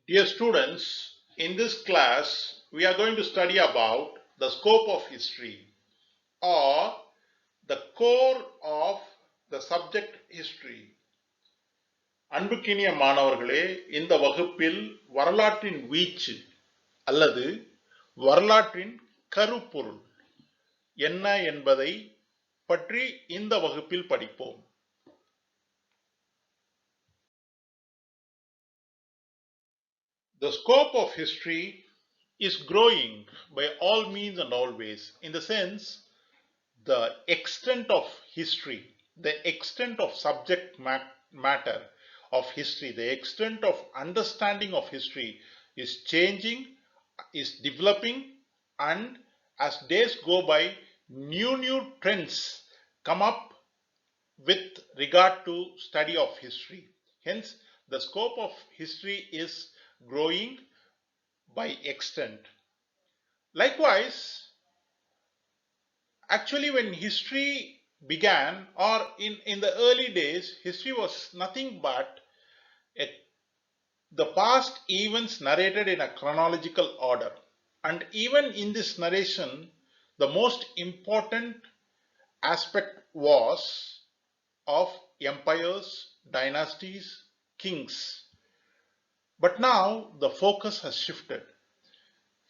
Dear students, in this class, we are going to study about the scope of history or the core of the subject history. அன்புக்கினிய மாணவர்களே, இந்த வகுப்பில் வரலாற்றின் வீச்சு அல்லது வரலாற்றின் கருப்பொருள் என்ன என்பதை பற்றி இந்த வகுப்பில் படிப்போம். The scope of history is growing by all means and all ways, in the sense the extent of history, the extent of subject matter of history, the extent of understanding of history is changing, is developing, and as days go by, new trends come up with regard to study of history. Hence, the scope of history is growing by extent. Likewise, actually when history began, or in the early days, history was nothing but the past events narrated in a chronological order. And even in this narration, the most important aspect was of empires, dynasties, kings. But now the focus has shifted.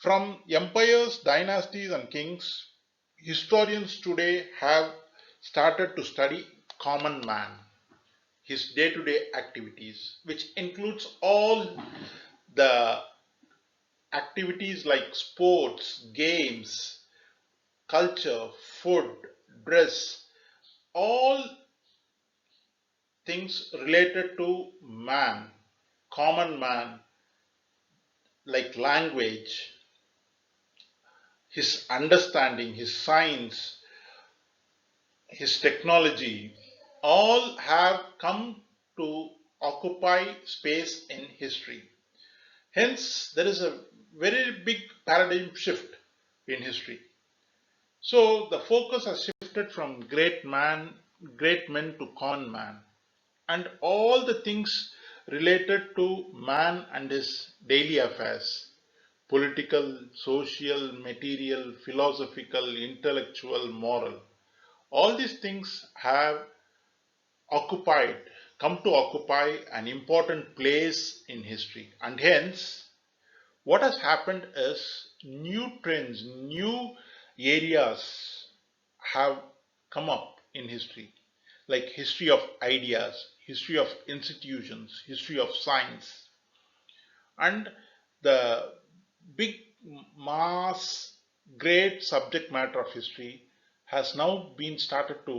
From empires, dynasties, and kings, historians today have started to study common man, his day-to-day activities, which includes all the activities like sports, games, culture, food, dress, all things related to man, common man, like language, his understanding, his science, his technology, all have come to occupy space in history. Hence, there is a very big paradigm shift in history. So, the focus has shifted from great men to common man, and all the things related to man and his daily affairs, political, social, material, philosophical, intellectual, moral. All these things have come to occupy an important place in history. And hence, what has happened is new trends, new areas have come up in history, like history of ideas, history of institutions, history of science. And the big mass, great subject matter of history has now been started to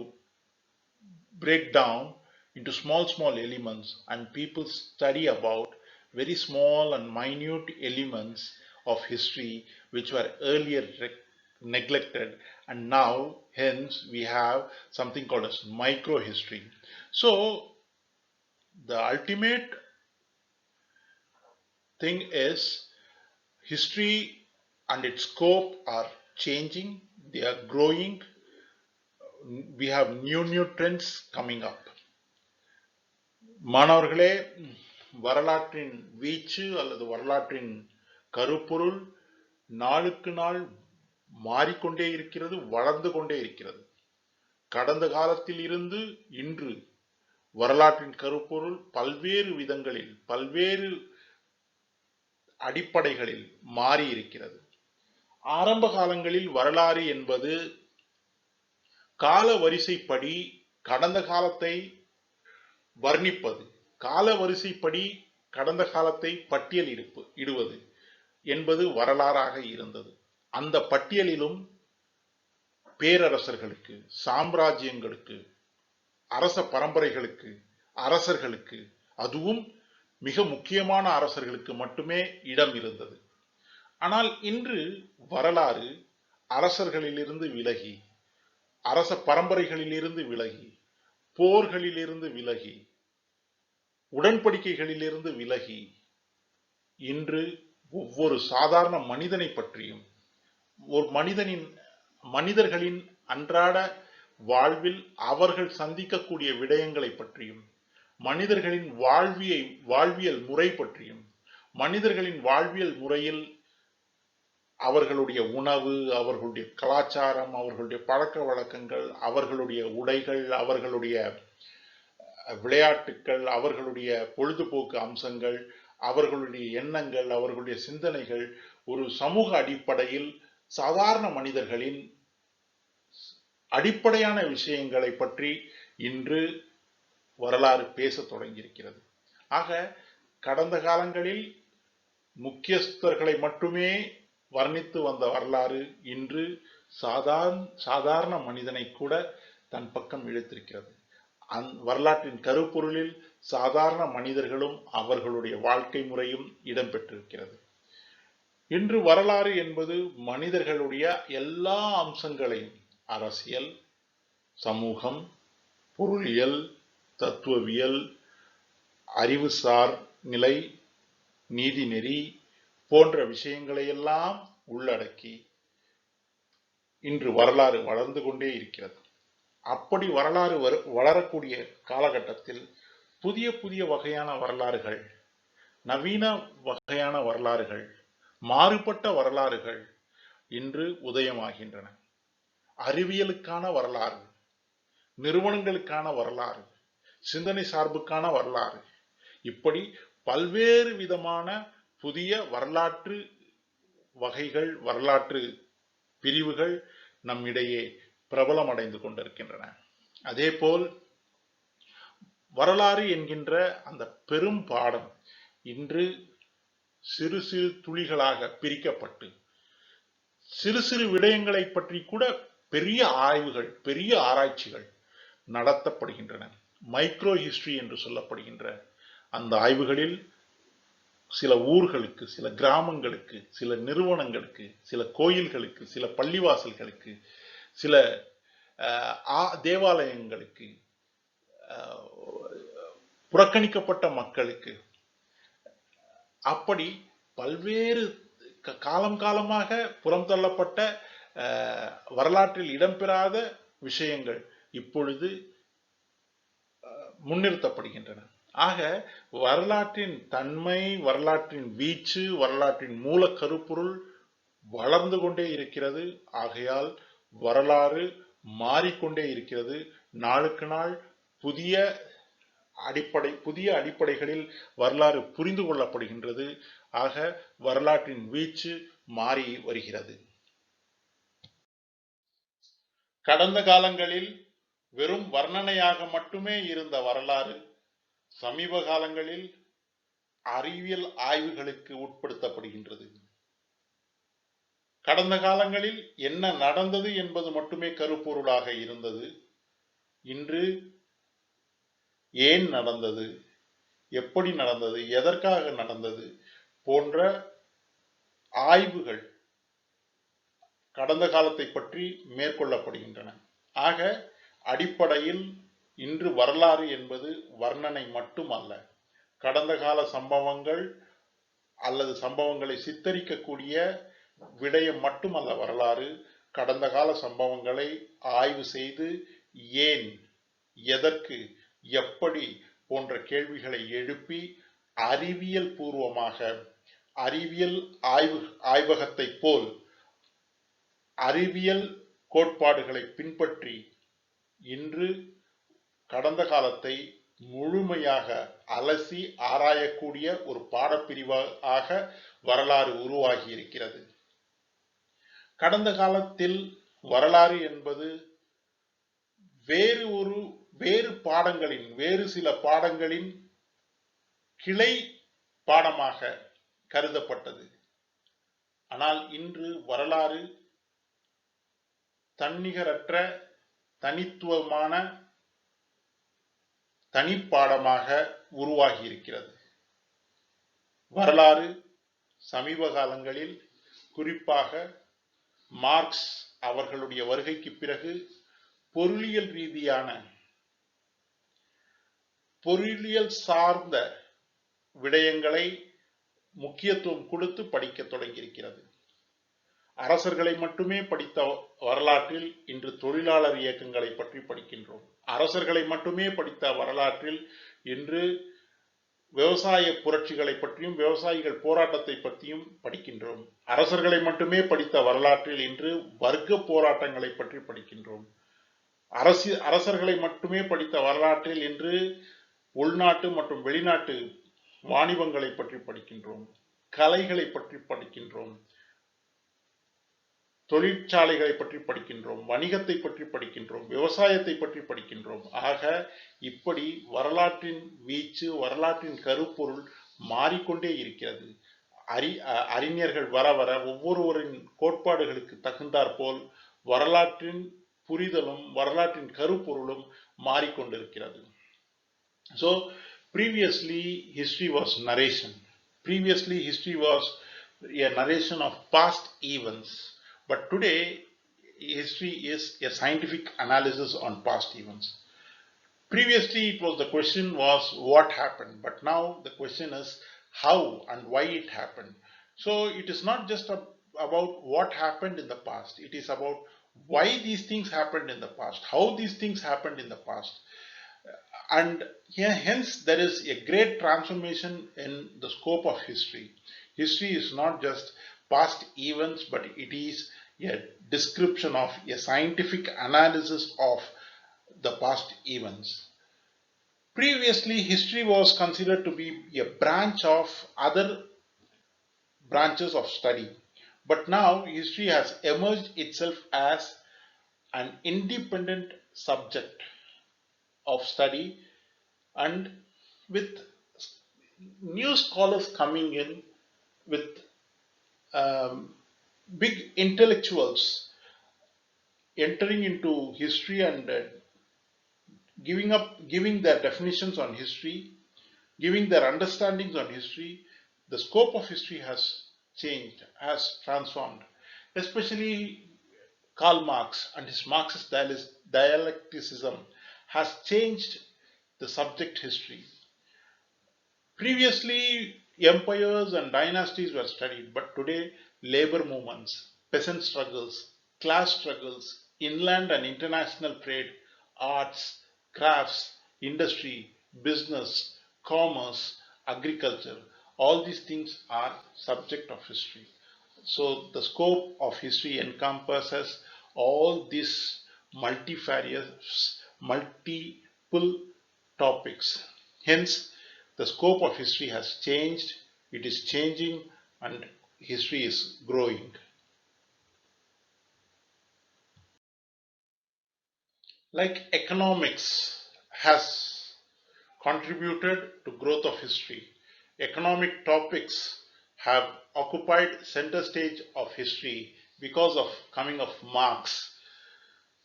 break down into small elements, and people study about very small and minute elements of history which were earlier neglected, and now hence we have something called as micro history. So the ultimate thing is history and its scope are changing, they are growing, we have new trends coming up. மாணவர்களே, வரலாற்றின் வீச்சு அல்லது வரலாற்றின் கருப்பொருள் நாளுக்கு நாள் மாறிக்கொண்டே இருக்கிறது, வளர்ந்து கொண்டே இருக்கிறது. கடந்த காலத்தில் இருந்து இன்று வரலாற்றின் கருப்பொருள் பல்வேறு விதங்களில், பல்வேறு அடிப்படைகளில் மாறி இருக்கிறது. ஆரம்ப காலங்களில் வரலாறு என்பது கால வரிசைப்படி கடந்த காலத்தை வர்ணிப்பது, கால வரிசைப்படி கடந்த காலத்தை பட்டியல் இடுவது என்பது வரலாறாக இருந்தது. அந்த பட்டியலிலும் பேரரசர்களுக்கு, சாம்ராஜ்யங்களுக்கு, அரச பரம்பரைகளுக்கு, அரசர்களுக்கு, அதுவும் மிக முக்கியமான அரசர்களுக்கு மட்டுமே இடம் இருந்தது. ஆனால் இன்று வரலாறு அரசர்களிலிருந்து விலகி, அரச பரம்பரைகளிலிருந்து விலகி, போர்களிலிருந்து விலகி, உடன்படிக்கைகளிலிருந்து விலகி, இன்று ஒவ்வொரு சாதாரண மனிதனை பற்றியும், ஒரு மனிதர்களின் அன்றாட வாழ்வில் அவர்கள் சந்திக்கக்கூடிய விடயங்களை பற்றியும், மனிதர்களின் வாழ்வியல் முறை பற்றியும், மனிதர்களின் வாழ்வியல் முறையில் அவர்களுடைய உணவு, அவர்களுடைய கலாச்சாரம், அவர்களுடைய பழக்க வழக்கங்கள், அவர்களுடைய உடைகள், அவர்களுடைய விளையாட்டுக்கள், அவர்களுடைய பொழுதுபோக்கு அம்சங்கள், அவர்களுடைய எண்ணங்கள், அவர்களுடைய சிந்தனைகள் ஒரு சமூக அடிப்படையில் சாதாரண மனிதர்களின் அடிப்படையான விஷயங்களை பற்றி இன்று வரலாறு பேச தொடங்கியிருக்கிறது. ஆக கடந்த காலங்களில் முக்கியஸ்தர்களை மட்டுமே வர்ணித்து வந்த வரலாறு இன்று சாதாரண மனிதனை கூட தன் பக்கம் இழுத்திருக்கிறது. வரலாற்றின் கருப்பொருளில் சாதாரண மனிதர்களும் அவர்களுடைய வாழ்க்கை முறையும் இடம்பெற்றிருக்கிறது. இன்று வரலாறு என்பது மனிதர்களுடைய எல்லா அம்சங்களையும், அரசியல், சமூகம், பொருளியல், தத்துவவியல், அறிவுசார் நிலை, நீதிநெறி போன்ற விஷயங்களையெல்லாம் உள்ளடக்கி இன்று வரலாறு வளர்ந்து கொண்டே இருக்கிறது. அப்படி வரலாறு வளரக்கூடிய காலகட்டத்தில் புதிய புதிய வகையான வரலாறுகள், நவீன வகையான வரலாறுகள், மாறுபட்ட வரலாறுகள் இன்று உதயமாகின்றன. அறிவியலுக்கான வரலாறு, நிறுவனங்களுக்கான வரலாறு, சிந்தனை சார்புக்கான வரலாறு, இப்படி பல்வேறு விதமான புதிய வரலாற்று வகைகள், வரலாற்று பிரிவுகள் நம்மிடையே பிரபலம் அடைந்து கொண்டிருக்கின்றன. அதேபோல் வரலாறு என்கின்ற அந்த பெரும் பாடம் இன்று சிறு சிறு துளிகளாக பிரிக்கப்பட்டு சிறு சிறு விடயங்களை பற்றி கூட பெரிய ஆய்வுகள், பெரிய ஆராய்ச்சிகள் நடத்தப்படுகின்றன. மைக்ரோ ஹிஸ்டரி என்று சொல்லப்படுகின்ற அந்த ஆய்வுகளில் சில ஊர்களுக்கு, சில கிராமங்களுக்கு, சில நிறுவனங்களுக்கு, சில கோயில்களுக்கு, சில பள்ளிவாசல்களுக்கு, சில தேவாலயங்களுக்கு, புறக்கணிக்கப்பட்ட மக்களுக்கு, அப்படி பல்வேறு காலம் காலமாக புறம் தள்ளப்பட்ட வரலாற்றில் இடம்பெறாத விஷயங்கள் இப்பொழுது முன்னிறுத்தப்படுகின்றன. ஆக வரலாற்றின் தன்மை, வரலாற்றின் வீச்சு, வரலாற்றின் மூல கருப்பொருள் வளர்ந்து கொண்டே இருக்கிறது. ஆகையால் வரலாறு மாறிக்கொண்டே இருக்கிறது. நாளுக்கு நாள் புதிய அடிப்படைகளில் வரலாறு புரிந்து கொள்ளப்படுகின்றது. ஆக வரலாற்றின் வீச்சு மாறி வருகிறது. கடந்த காலங்களில் வெறும் வர்ணனையாக மட்டுமே இருந்த வரலாறு சமீப காலங்களில் அறிவியல் ஆய்வுகளுக்கு உட்படுத்தப்படுகின்றது. கடந்த காலங்களில் என்ன நடந்தது என்பது மட்டுமே கருப்பொருளாக இருந்தது. இன்று ஏன் நடந்தது, எப்படி நடந்தது, எதற்காக நடந்தது போன்ற ஆய்வுகள் கடந்த காலத்தை பற்றி மேற்கொள்ளப்படுகின்றன. ஆக அடிப்படையில் இன்று வரலாறு என்பது வர்ணனை மட்டுமல்ல, கடந்த கால சம்பவங்கள் அல்லது சம்பவங்களை சித்தரிக்கக்கூடிய விடயம் மட்டுமல்ல வரலாறு. கடந்த கால சம்பவங்களை ஆய்வு செய்து ஏன், எதற்கு, எப்படி போன்ற கேள்விகளை எழுப்பி அறிவியல் பூர்வமாக, அறிவியல் ஆய்வகத்தை போல் அறிவியல் கோட்பாடுகளை பின்பற்றி இன்று கடந்த காலத்தை முழுமையாக அலசி ஆராயக்கூடிய ஒரு பாடப்பிரிவாக வரலாறு உருவாகி இருக்கிறது. கடந்த காலத்தில் வரலாறு என்பது வேறு சில பாடங்களின் கிளை பாடமாக கருதப்பட்டது. ஆனால் இன்று வரலாறு தன்னிகரற்ற, தனித்துவமான தனிப்பாடமாக உருவாகி இருக்கிறது. வரலாறு சமீப காலங்களில், குறிப்பாக மார்க்ஸ் அவர்களுடைய வருகைக்கு பிறகு பொருளியல் ரீதியான, பொருளியல் சார்ந்த விடயங்களை முக்கியத்துவம் கொடுத்து படிக்க தொடங்கியிருக்கிறது. அரசர்களை மட்டுமே படித்த வரலாற்றில் இன்று தொழிலாளர் இயக்கங்களை பற்றி படிக்கின்றோம். அரசர்களை மட்டுமே படித்த வரலாற்றில் இன்று விவசாய புரட்சிகளை பற்றியும் விவசாயிகள் போராட்டத்தை பற்றியும் படிக்கின்றோம். அரசர்களை மட்டுமே படித்த வரலாற்றில் இன்று வர்க்க போராட்டங்களை பற்றி படிக்கின்றோம். அரசர்களை மட்டுமே படித்த வரலாற்றில் இன்று உள்நாட்டு மற்றும் வெளிநாட்டு வாணிபங்களை பற்றி படிக்கின்றோம். கலைகளை பற்றி படிக்கின்றோம். தொழிற்சாலைகளை பற்றி படிக்கின்றோம். வணிகத்தை பற்றி படிக்கின்றோம். விவசாயத்தை பற்றி படிக்கின்றோம். ஆக இப்படி வரலாற்றின் வீச்சு, வரலாற்றின் கருப்பொருள் மாறிக்கொண்டே இருக்கிறது. அறிஞர்கள் வர வர ஒவ்வொருவரின் கோட்பாடுகளுக்கு தகுந்தாற்போல் வரலாற்றின் புரிதலும் வரலாற்றின் கருப்பொருளும் மாறிக்கொண்டிருக்கிறது. So previously history was narration. Previously history was a narration of past events. But today history is a scientific analysis on past events. Previously it was the question was what happened, but now the question is how and why it happened. So it is not just about what happened in the past, it is about why these things happened in the past, how these things happened in the past. And hence there is a great transformation in the scope of history. History is not just past events, but it is a description of a scientific analysis of the past events. Previously, history was considered to be a branch of other branches of study. But now, history has emerged itself as an independent subject of study, and with new scholars coming in, with big intellectuals entering into history and giving their definitions on history, giving their understandings on history, the scope of history has changed, has transformed. Especially Karl Marx and his Marxist dialecticism has changed the subject history. Previously, empires and dynasties were studied, but today labor movements, peasant struggles, class struggles, inland and international trade, arts, crafts, industry, business, commerce, agriculture, all these things are subject of history. So the scope of history encompasses all these multifarious, multiple topics. Hence, the scope of history has changed, it is changing, and history is growing. Like economics has contributed to growth of history, economic topics have occupied center stage of history because of coming of Marx.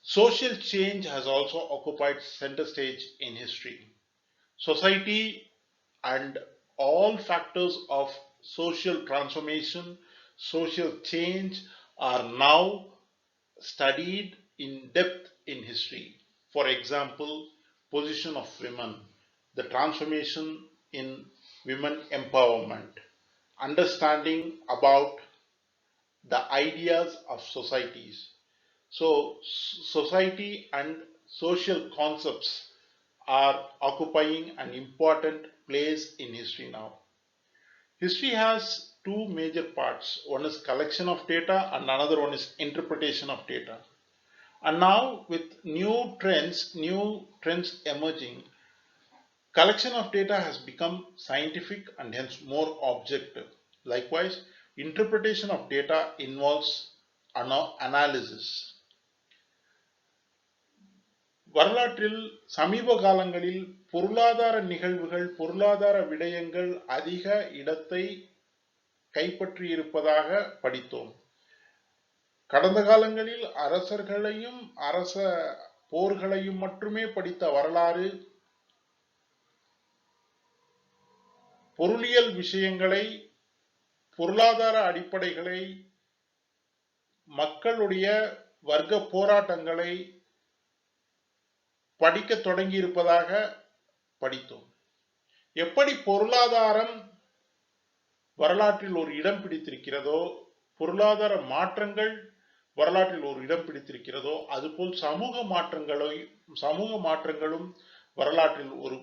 Social change has also occupied center stage in history. Society and all factors of social transformation, social change are now studied in depth in history. For example, position of women, the transformation in women empowerment, understanding about the ideas of societies. So society and social concepts are occupying an important place in history now. History has two major parts. One is collection of data and another one is interpretation of data. And now with new trends emerging, collection of data has become scientific and hence more objective. Likewise, interpretation of data involves analysis. வரலாற்றில் சமீப காலங்களில் பொருளாதார நிகழ்வுகள், பொருளாதார விடயங்கள் அதிக இடத்தை கைப்பற்றியிருப்பதாக படித்தோம். கடந்த காலங்களில் அரசர்களையும் அரச போர்களையும் மட்டுமே படித்த வரலாறு பொருளியல் விஷயங்களை, பொருளாதார அடிப்படைகளை, மக்களுடைய வர்க்க போராட்டங்களை படிக்க தொடங்கி இருப்பதாக படித்தோம். எப்படி பொருளாதாரம் வரலாற்றில் ஒரு இடம் பிடித்திருக்கிறதோ, பொருளாதார மாற்றங்கள் வரலாற்றில் ஒரு இடம் பிடித்திருக்கிறதோ, அதுபோல் சமூக மாற்றங்களும் வரலாற்றில் ஒரு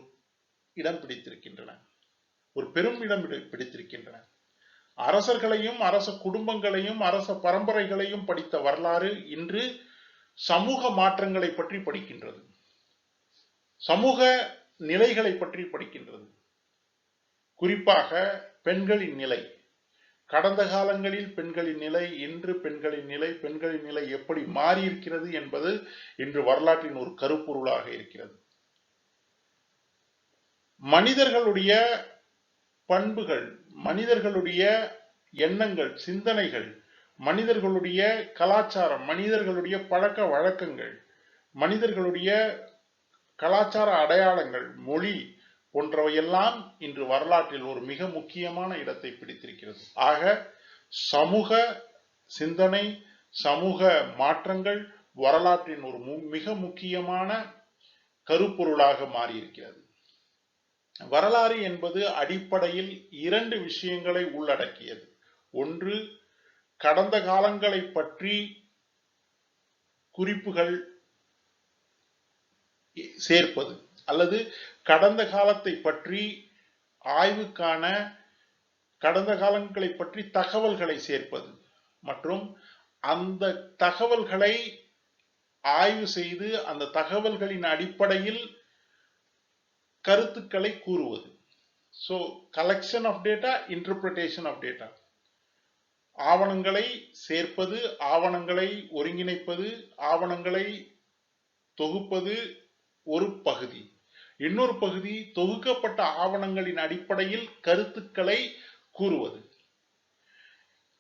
இடம் பிடித்திருக்கின்றன. ஒரு பெரும் இடம் பிடித்திருக்கின்றன. அரசர்களையும் அரச குடும்பங்களையும் அரச பரம்பரைகளையும் படித்த வரலாறு இன்று சமூக மாற்றங்களை பற்றி படிக்கின்றது, சமூக நிலைகளை பற்றி படிக்கின்றது. குறிப்பாக பெண்களின் நிலை, கடந்த காலங்களில் பெண்களின் நிலை, இன்று பெண்களின் நிலை எப்படி மாறி இருக்கிறது என்பது இன்று வரலாற்றின் ஒரு கருப்பொருளாக இருக்கிறது. மனிதர்களுடைய பண்புகள், மனிதர்களுடைய எண்ணங்கள், சிந்தனைகள், மனிதர்களுடைய கலாச்சாரம், மனிதர்களுடைய பழக்க வழக்கங்கள், மனிதர்களுடைய கலாச்சார அடையாளங்கள், மொழி போன்றவையெல்லாம் இன்று வரலாற்றில் ஒரு மிக முக்கியமான இடத்தை பிடித்திருக்கிறது. ஆக சமூக சிந்தனை, சமூக மாற்றங்கள் வரலாற்றின் ஒரு மிக முக்கியமான கருப்பொருளாக மாறியிருக்கிறது. வரலாறு என்பது அடிப்படையில் இரண்டு விஷயங்களை உள்ளடக்கியது. ஒன்று, கடந்த காலங்களை பற்றி குறிப்புகள் சேர்ப்பது அல்லது கடந்த காலத்தை பற்றி ஆய்வுக்கான கடந்த காலங்களை பற்றி தகவல்களை சேர்ப்பது மற்றும் அந்த தகவல்களை ஆய்வு செய்து அந்த தகவல்களின் அடிப்படையில் கருத்துக்களை கூறுவது. So, collection of data, interpretation of data. ஆவணங்களை சேர்ப்பது, ஆவணங்களை ஒருங்கிணைப்பது, ஆவணங்களை தொகுப்பது ஒரு பகுதி. இன்னொரு பகுதி தொகுக்கப்பட்ட ஆவணங்களின் அடிப்படையில் கருத்துக்களை கூறுவது.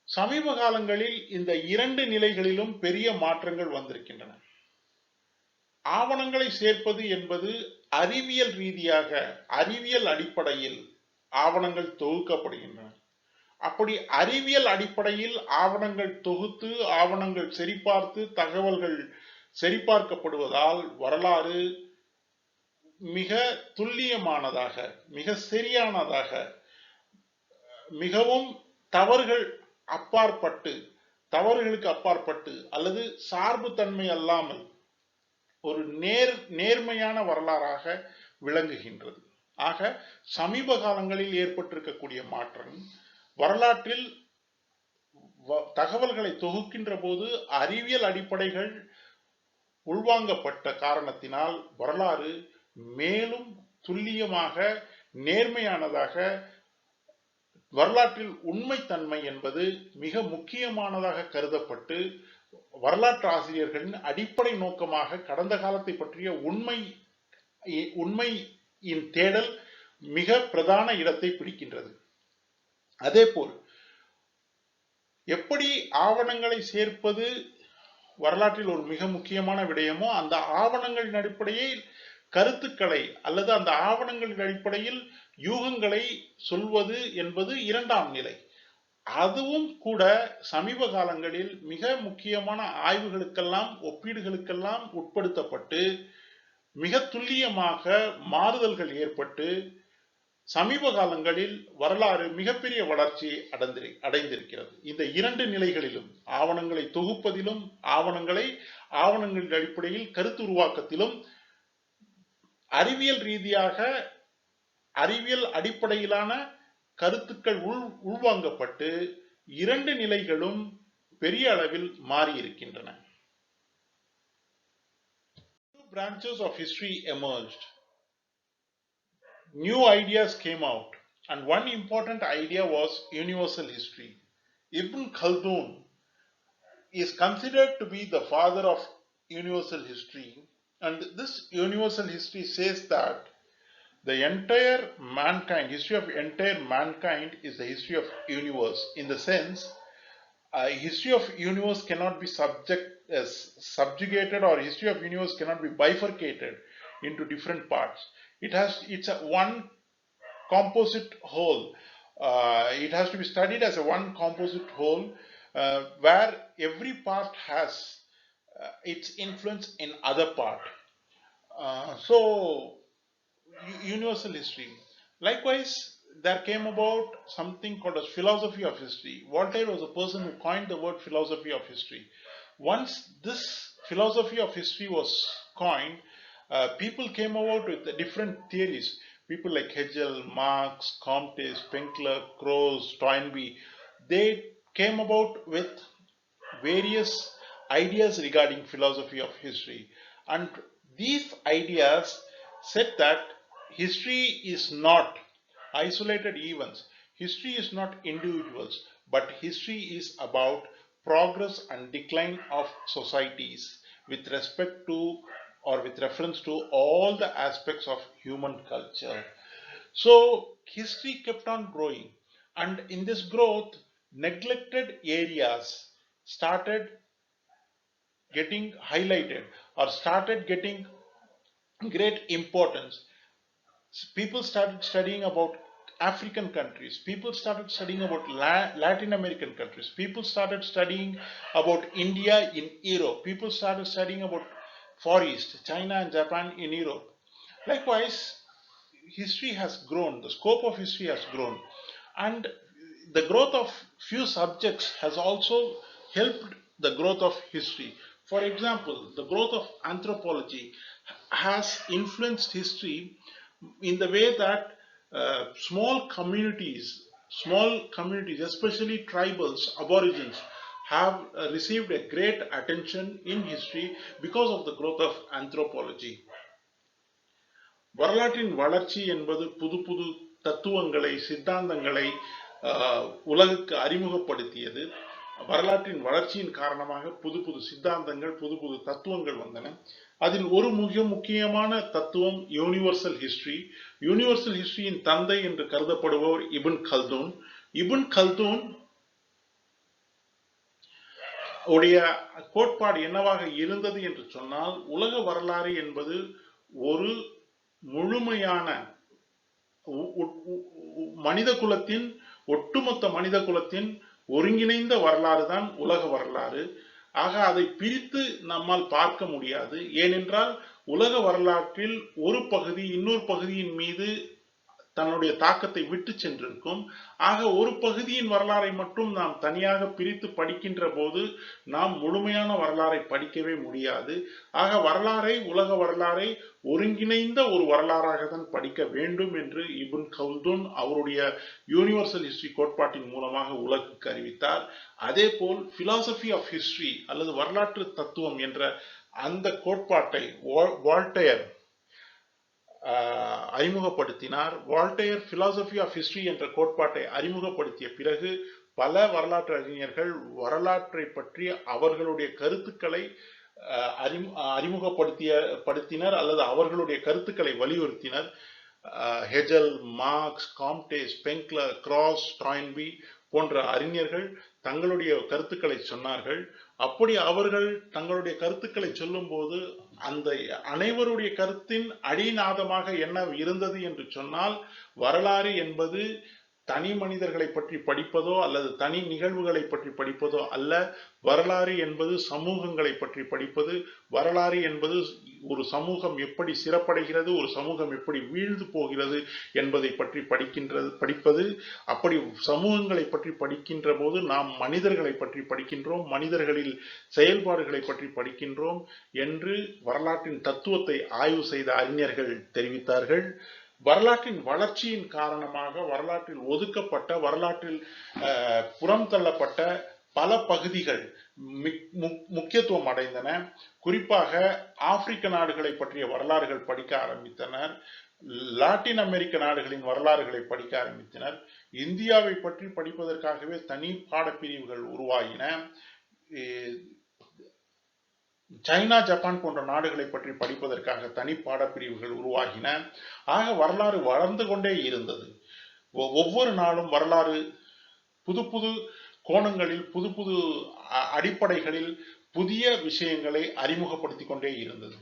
சமீப காலங்களில் இந்த இரண்டு நிலைகளிலும் பெரிய மாற்றங்கள் வந்திருக்கின்றன. ஆவணங்களை சேர்ப்பது என்பது அறிவியல் ரீதியாக, அறிவியல் அடிப்படையில் ஆவணங்கள் தொகுக்கப்படுகின்றன. அப்படி அறிவியல் அடிப்படையில் ஆவணங்கள் தொகுத்து, ஆவணங்கள் சரிபார்த்து, தகவல்கள் சரிபார்க்கப்படுவதால் வரலாறு மிக துல்லியமானதாக, மிக சரியானதாக, மிகவும் தவறுகளுக்கு அப்பாற்பட்டு அல்லது சார்பு தன்மை அல்லாமல் ஒரு நேர்மையான வரலாறாக விளங்குகின்றது. ஆக சமீப காலங்களில் ஏற்பட்டிருக்கக்கூடிய மாற்றம் வரலாற்றில் தகவல்களை தொகுக்கின்ற போது அறிவியல் அடிப்படைகள் உள்வாங்கப்பட்ட காரணத்தினால் வரலாறு மேலும் துல்லியமாக, நேர்மையானதாக, வரலாற்றில் உண்மைத்தன்மை என்பது மிக முக்கியமானதாக கருதப்பட்டு வரலாற்று ஆசிரியர்களின் அடிப்படை நோக்கமாக கடந்த காலத்தை பற்றிய உண்மையின் தேடல் மிக பிரதான இடத்தை பிடிக்கின்றது. அதேபோல் எப்படி ஆவணங்களை சேர்ப்பது வரலாற்றில் ஒரு மிக முக்கியமான விடயமோ, அந்த ஆவணங்களின் அடிப்படையில் கருத்துக்களை அல்லது அந்த ஆவணங்களின் அடிப்படையில் யூகங்களை சொல்வது என்பது இரண்டாம் நிலை. அதுவும் கூட சமீப காலங்களில் மிக முக்கியமான ஆய்வுகளுக்கெல்லாம், ஒப்பீடுகளுக்கெல்லாம் உட்படுத்தப்பட்டு மிக துல்லியமாக மாறுதல்கள் ஏற்பட்டு சமீப காலங்களில் வரலாறு மிகப்பெரிய வளர்ச்சியை அடைந்திருக்கிறது. இந்த இரண்டு நிலைகளிலும், ஆவணங்களை தொகுப்பதிலும், ஆவணங்களின் அடிப்படையில் கருத்து உருவாக்கத்திலும் அறிவியல் ரீதியாக, அறிவியல் அடிப்படையிலான கருத்துக்கள் உள்வாங்கப்பட்டு இரண்டு நிலைகளும் பெரிய அளவில் மாறி இருக்கின்றன. Two branches of history emerged. New ideas came out, and one important idea was universal history. Ibn Khaldun is considered to be the father of universal history, and this universal history says that the entire history of entire mankind is the history of universe. In the sense, history of universe cannot be subjugated, or history of universe cannot be bifurcated into different parts. It's a one composite whole. It has to be studied as a one composite whole, where every part has its influence in other part. So universal history. Likewise, there came about something called as philosophy of history. Voltaire was a person who coined the word philosophy of history. Once this philosophy of history was coined, people came about with different theories. People like Hegel, Marx, Comte, Spengler, Croce, Toynbee, they came about with various ideas regarding philosophy of history. And these ideas said that history is not isolated events, history is not individuals, but history is about progress and decline of societies with respect to or with reference to all the aspects of human culture. So history kept on growing, and in this growth, neglected areas started getting highlighted or started getting great importance. People started studying about African countries, people started studying about Latin American countries, people started studying about India in Europe, people started studying about Far East, China and Japan in Europe. Likewise, history has grown, the scope of history has grown, and the growth of few subjects has also helped the growth of history. For example, the growth of anthropology has influenced history in the way that small communities, especially tribals, aborigines, have received a great attention in history because of the growth of anthropology. வரலாற்றின் வளர்ச்சி என்பது புது புது தத்துவங்களை, சித்தாந்தங்களை உலகுக்கு அறிமுகப்படுத்தியது. வரலாற்றின் வளர்ச்சியின் காரணமாக புது புது சித்தாந்தங்கள், புது புது தத்துவங்கள் வந்தன. அதில் ஒரு மிக முக்கியமான தத்துவம் யூனிவர்சல் ஹிஸ்டரி. யூனிவர்சல் ஹிஸ்டரியின் தந்தை என்று கருதப்படுபவர் இப்ன் கல்தூன். இப்ன் கல்தூன் உடைய கோட்பாடு என்னவாக இருந்தது என்று சொன்னால், உலக வரலாறு என்பது ஒரு முழுமையான மனித குலத்தின், ஒட்டுமொத்த மனித குலத்தின் ஒருங்கிணைந்த வரலாறு தான் உலக வரலாறு. ஆக அதை பிரித்து நம்மால் பார்க்க முடியாது. ஏனென்றால் உலக வரலாற்றில் ஒரு பகுதி இன்னொரு பகுதியின் மீது தன்னுடைய தாக்கத்தை விட்டு சென்றிருக்கும். ஆக ஒரு பகுதியின் வரலாறை மட்டும் நாம் தனியாக பிரித்து படிக்கின்ற போது நாம் முழுமையான வரலாறை படிக்கவே முடியாது. ஆக வரலாறை, உலக வரலாறை ஒருங்கிணைந்த ஒரு வரலாறாக தான் படிக்க வேண்டும் என்று இப்ன் கல்தூன் அவருடைய யூனிவர்சல் ஹிஸ்டரி கோட்பாட்டின் மூலமாக உலகுக்கு அறிவித்தார். அதே போல் பிலாசபி ஆஃப் ஹிஸ்டரி அல்லது வரலாற்று தத்துவம் என்ற அந்த கோட்பாட்டை வால்டேர் அறிமுகப்படுத்தினார். வால்டேர் பிலாசபி ஆஃப் ஹிஸ்டரி என்ற கோட்பாட்டை அறிமுகப்படுத்திய பிறகு பல வரலாற்று அறிஞர்கள் வரலாற்றை பற்றி அவர்களுடைய கருத்துக்களை அறிமுகப்படுத்தினர் அல்லது அவர்களுடைய கருத்துக்களை வலியுறுத்தினர். ஹெஜல், மார்க்ஸ், காம்டே, ஸ்பெங்க்லர், கிராஸ், டாயின்பி போன்ற அறிஞர்கள் தங்களுடைய கருத்துக்களை சொன்னார்கள். அப்படி அவர்கள் தங்களுடைய கருத்துக்களை சொல்லும் போது அந்த அனைவருடைய கருத்தின் அடிநாதமாக என்ன இருந்தது என்று சொன்னால், வரலாறு என்பது தனி மனிதர்களை பற்றி படிப்பதோ அல்லது தனி நிகழ்வுகளை பற்றி படிப்பதோ அல்ல. வரலாறு என்பது சமூகங்களை பற்றி படிப்பது. வரலாறு என்பது ஒரு சமூகம் எப்படி சிறப்படைகிறது, ஒரு சமூகம் எப்படி வீழ்ந்து போகிறது என்பதை பற்றி படிப்பது. அப்படி சமூகங்களை பற்றி படிக்கின்ற போது நாம் மனிதர்களை பற்றி படிக்கின்றோம், மனிதர்களில் செயல்பாடுகளை பற்றி படிக்கின்றோம் என்று வரலாற்றின் தத்துவத்தை ஆய்வு செய்த அறிஞர்கள் தெரிவித்தார்கள். வரலாற்றின் வளர்ச்சியின் காரணமாக வரலாற்றில் ஒதுக்கப்பட்ட, வரலாற்றில் புறம் தள்ளப்பட்ட பல பகுதிகள் முக்கியத்துவம் அடைந்தன. குறிப்பாக ஆப்பிரிக்க நாடுகளை பற்றிய வரலாறுகள் படிக்க ஆரம்பித்தனர். லாட்டின் அமெரிக்க நாடுகளின் வரலாறுகளை படிக்க ஆரம்பித்தனர். இந்தியாவை பற்றி படிப்பதற்காகவே தனி பாடப்பிரிவுகள் உருவாகின. சைனா, ஜப்பான் போன்ற நாடுகளை பற்றி படிப்பதற்காக தனி பாடப்பிரிவுகள் உருவாகின. ஆக வரலாறு வளர்ந்து கொண்டே இருந்தது. ஒவ்வொரு நாளும் வரலாறு புது புது கோணங்களில், புது புது அடிப்படைகளில் புதிய விஷயங்களை அறிமுகப்படுத்திக் கொண்டே இருந்தது.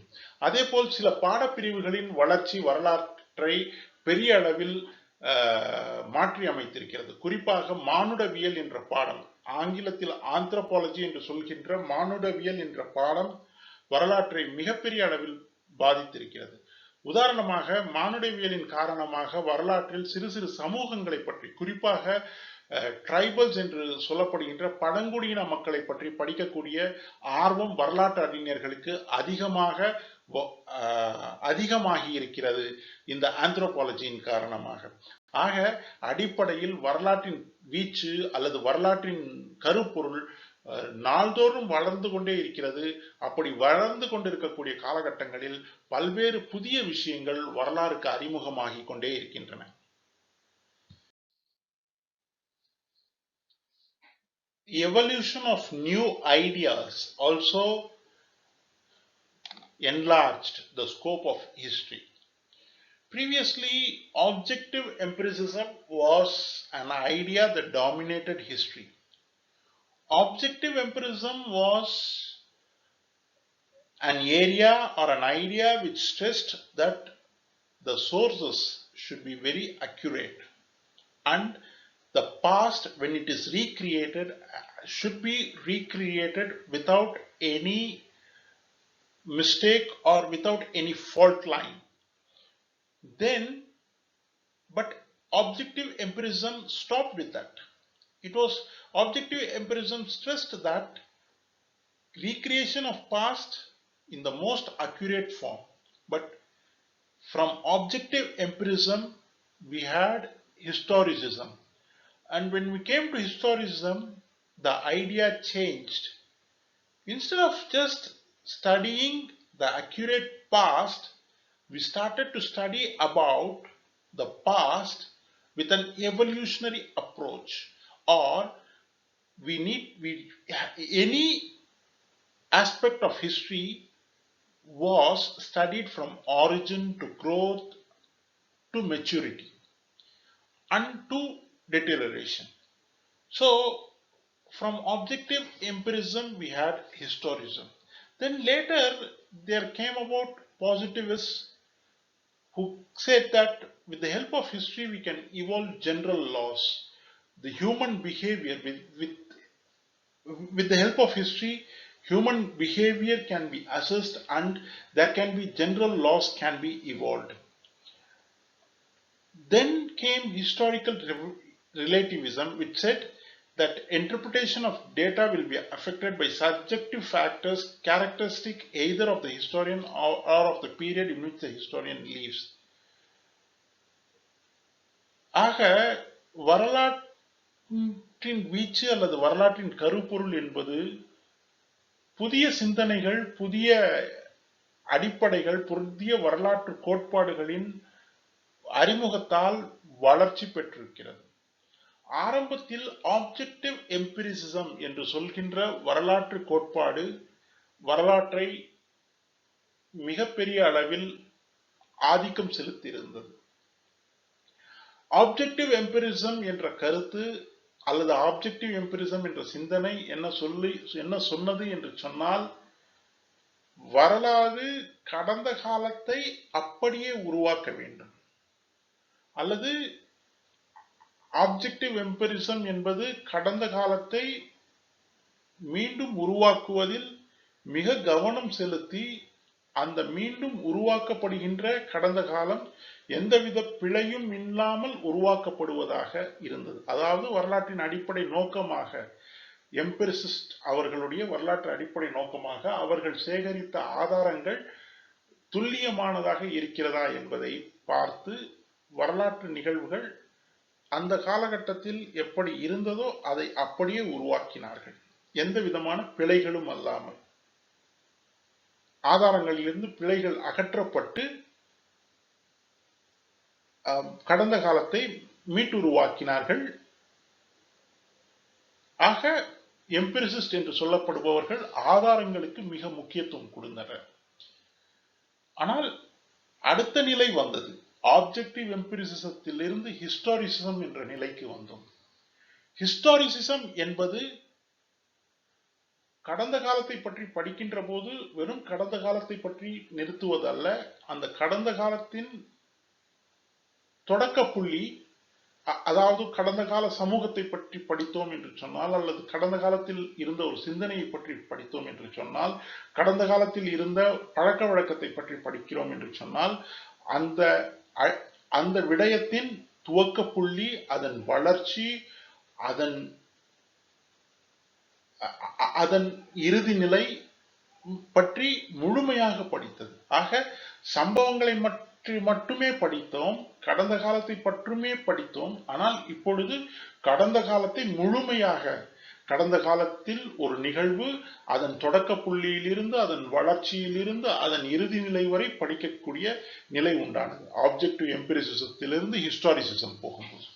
அதே போல் சில பாடப்பிரிவுகளின் வளர்ச்சி வரலாற்றை பெரிய அளவில் மாற்றி அமைத்திருக்கிறது. குறிப்பாக மானுடவியல் என்ற பாடம், ஆங்கிலத்தில் ஆந்த்ரோபாலஜி என்று சொல்கின்ற மானுடவியல் என்ற பாடம் வரலாற்றை மிகப்பெரிய அளவில் பாதித்திருக்கிறது. உதாரணமாக, மானுடவியலின் காரணமாக வரலாற்றில் சிறு சிறு சமூகங்களை பற்றி, குறிப்பாக ட்ரைபல்ஸ் என்று சொல்லப்படுகின்ற பழங்குடியின மக்களை பற்றி படிக்கக்கூடிய ஆர்வம் வரலாற்று அறிஞர்களுக்கு அதிகமாக அதிகமாகி இருக்கிறது இந்த ஆந்த்ரோபாலஜியின் காரணமாக. ஆக அடிப்படையில் வரலாற்றின் வீச்சு அல்லது வரலாற்றின் கருப்பொருள் நாள்தோறும் வளர்ந்து கொண்டே இருக்கிறது. அப்படி வளர்ந்து கொண்டிருக்கக்கூடிய காலகட்டங்களில் பல்வேறு புதிய விஷயங்கள் வரலாறுக்கு அறிமுகமாகி கொண்டே இருக்கின்றன. Evolution of new ideas also enlarged the scope of history. Previously, objective empiricism was an idea that dominated history. Objective empiricism was an area or an idea which stressed that the sources should be very accurate, and the past, when it is recreated, should be recreated without any mistake or without any fault line. Then, but objective empiricism stopped with that. It was objective empiricism stressed that recreation of past in the most accurate form. But from objective empiricism, we had historicism. And when we came to historicism, the idea changed. Instead of just studying the accurate past, we started to study about the past with an evolutionary approach, or any aspect of history was studied from origin to growth to maturity and to deterioration. So from objective empirism we had historicism. Then later there came about positivists who said that with the help of history we can evolve general laws. The human behavior, with the help of history, human behavior can be assessed and there can be general laws can be evolved. Then came historical relativism, which said that interpretation of data will be affected by subjective factors characteristic either of the historian or of the period in which the historian lives. ஆக வரலாற்றின் வீச்சு அல்லது வரலாற்றின் கருப்பொருள் என்பது புதிய சிந்தனைகள், புதிய அடிப்படைகள், புதிய வரலாற்று கோட்பாடுகளின் அறிமுகத்தால் வளர்ச்சி பெற்றிருக்கிறது. ஆரம்பத்தில் ஆப்ஜெக்டிவ் எம்பிரிசிசம் என்று சொல்கின்ற வரலாற்று கோட்பாடு வரலாற்றை மிகப்பெரிய அளவில் ஆதிக்கம் செலுத்தியிருந்தது. ஆப்ஜெக்டிவ் எம்பிரிசிசம் என்ற கருத்து அல்லது ஆப்ஜெக்டிவ் எம்பிரிசிசம் என்ற சிந்தனை என்ன சொன்னது என்று சொன்னால், வரலாறு கடந்த காலத்தை அப்படியே உருவாக்க வேண்டும், அல்லது ஆப்ஜெக்டிவ் எம்பிரிசிசம் என்பது கடந்த காலத்தை மீண்டும் உருவாக்குவதில் மிக கவனம் செலுத்தி அந்த மீண்டும் உருவாக்கப்படுகின்ற கடந்த காலம் எந்தவித பிழையும் இல்லாமல் உருவாக்கப்படுவதாக இருந்தது. அதாவது வரலாற்றின் அடிப்படை நோக்கமாக எம்பிரிசிஸ்ட் அவர்களுடைய வரலாற்று அடிப்படை நோக்கமாக அவர்கள் சேகரித்த ஆதாரங்கள் துல்லியமானதாக இருக்கிறதா என்பதை பார்த்து வரலாற்று நிகழ்வுகள் அந்த காலகட்டத்தில் எப்படி இருந்ததோ அதை அப்படியே உருவாக்கினார்கள், எந்த விதமான பிழைகளும் அல்லாமல். ஆதாரங்களிலிருந்து பிழைகள் அகற்றப்பட்டு கடந்த காலத்தை மீட்டுருவாக்கினார்கள். ஆக எம்பிரிசிஸ்ட் என்று சொல்லப்படுபவர்கள் ஆதாரங்களுக்கு மிக முக்கியத்துவம் கொடுத்தனர். ஆனால் அடுத்த நிலை வந்தது. ஆப்ஜெக்டிவ் எம்பிரிசிசத்தில் இருந்து ஹிஸ்டாரிசிசம் என்ற நிலைக்கு வந்தோம். ஹிஸ்டாரிசிசம் என்பது கடந்த காலத்தை பற்றி படிக்கின்ற போது வெறும் கடந்த காலத்தை பற்றி நிறுத்துவதல்ல, அந்த கடந்த காலத்தின் தொடக்க புள்ளி, அதாவது கடந்த கால சமூகத்தை பற்றி படித்தோம் என்று சொன்னால், அல்லது கடந்த காலத்தில் இருந்த ஒரு சிந்தனையை பற்றி படித்தோம் என்று சொன்னால், கடந்த காலத்தில் இருந்த பழக்க வழக்கத்தை பற்றி படிக்கிறோம் என்று சொன்னால், அந்த விடயத்தின் துவக்க புள்ளி, அதன் வளர்ச்சி, அதன் இறுதி நிலை பற்றி முழுமையாக படித்தது. ஆக சம்பவங்களை மட்டுமே படித்தோம், கடந்த காலத்தை பற்றுமே படித்தோம். ஆனால் இப்பொழுது கடந்த காலத்தை முழுமையாக, கடந்த காலத்தில் ஒரு நிகழ்வு அதன் தொடக்க புள்ளியிலிருந்து அதன் வளர்ச்சியிலிருந்து அதன் இறுதி நிலை வரை படிக்கக்கூடிய நிலை உண்டானது. ஆப்ஜெக்டிவ் எம்பிரிசிசத்திலிருந்து ஹிஸ்டாரிசிசம் போகும்போது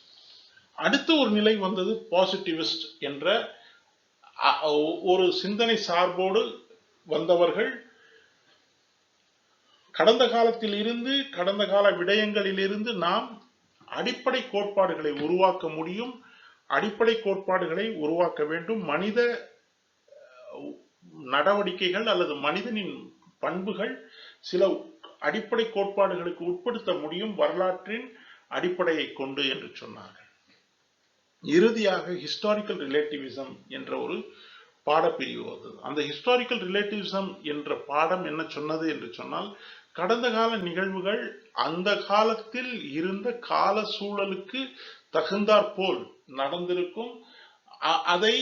அடுத்த ஒரு நிலை வந்தது பாசிட்டிவிஸ்ட் என்ற ஒரு சிந்தனை சார்போடு வந்தவர்கள். கடந்த காலத்தில் இருந்து, கடந்த கால விடயங்களிலிருந்து நாம் அடிப்படை கோட்பாடுகளை உருவாக்க முடியும், அடிப்படை கோட்பாடுகளை உருவாக்க வேண்டும். மனித நடவடிக்கைகள் அல்லது மனிதனின் பண்புகள் சில அடிப்படை கோட்பாடுகளுக்கு உட்படுத்த முடியும் வரலாற்றின் அடிப்படையை கொண்டு என்று சொன்னார்கள். இறுதியாக ஹிஸ்டாரிக்கல் ரிலேட்டிவிசம் என்ற ஒரு பாடப்பிரிவு வந்தது. அந்த ஹிஸ்டாரிக்கல் ரிலேட்டிவிசம் என்ற பாடம் என்ன சொன்னது என்று சொன்னால், கடந்த கால நிகழ்வுகள் அந்த காலத்தில் இருந்த கால சூழலுக்கு தகுந்தாற்போல் நடந்திருக்கும். அதை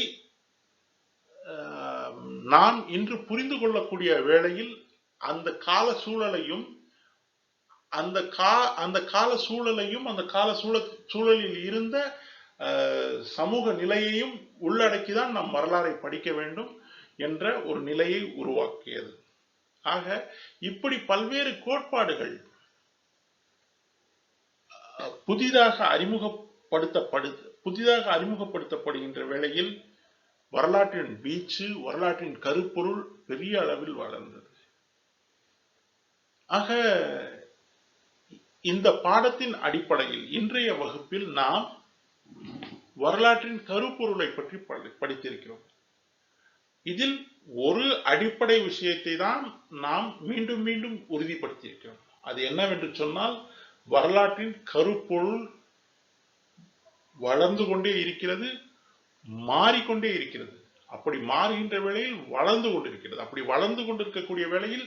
நாம் இன்று புரிந்து கொள்ளக்கூடிய வேளையில் அந்த கால சூழலையும் அந்த கால சூழலையும் அந்த கால சூழலில் இருந்த சமூக நிலையையும் உள்ளடக்கிதான் நாம் வரலாறை படிக்க வேண்டும் என்ற ஒரு நிலையை உருவாக்கியது. ஆக இப்படி பல்வேறு கோட்பாடுகள் புதிதாக அறிமுகப்படுத்தப்படுகின்ற வேளையில் வரலாற்றின் வீச்சு, வரலாற்றின் கருப்பொருள் பெரிய அளவில் வளர்ந்தது. ஆக இந்த பாடத்தின் அடிப்படையில் இன்றைய வகுப்பில் நாம் வரலாற்றின் கருப்பொருளை பற்றி படித்திருக்கிறோம். இதில் ஒரு அடிப்படை விஷயத்தை தான் நாம் மீண்டும் மீண்டும் உறுதிப்படுத்தியிருக்கிறோம். அது என்னவென்று சொன்னால், வரலாற்றின் கருப்பொருள் வளர்ந்து கொண்டே இருக்கிறது, மாறிக்கொண்டே இருக்கிறது. அப்படி மாறுகின்ற வேளையில் வளர்ந்து கொண்டிருக்கிறது. அப்படி வளர்ந்து கொண்டிருக்கக்கூடிய வேளையில்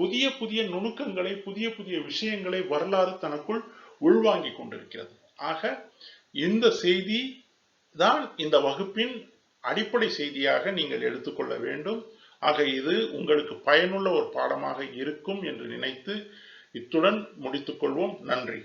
புதிய புதிய நுணுக்கங்களை, புதிய புதிய விஷயங்களை வரலாறு தனக்குள் உள்வாங்கிக் கொண்டிருக்கிறது. ஆக இந்த செய்தி தான் இந்த வகுப்பின் அடிப்படை செய்தியாக நீங்கள் எடுத்துக்கொள்ள வேண்டும். ஆக இது உங்களுக்கு பயனுள்ள ஒரு பாடமாக இருக்கும் என்று நினைத்து இத்துடன் முடித்துக் கொள்வோம். நன்றி.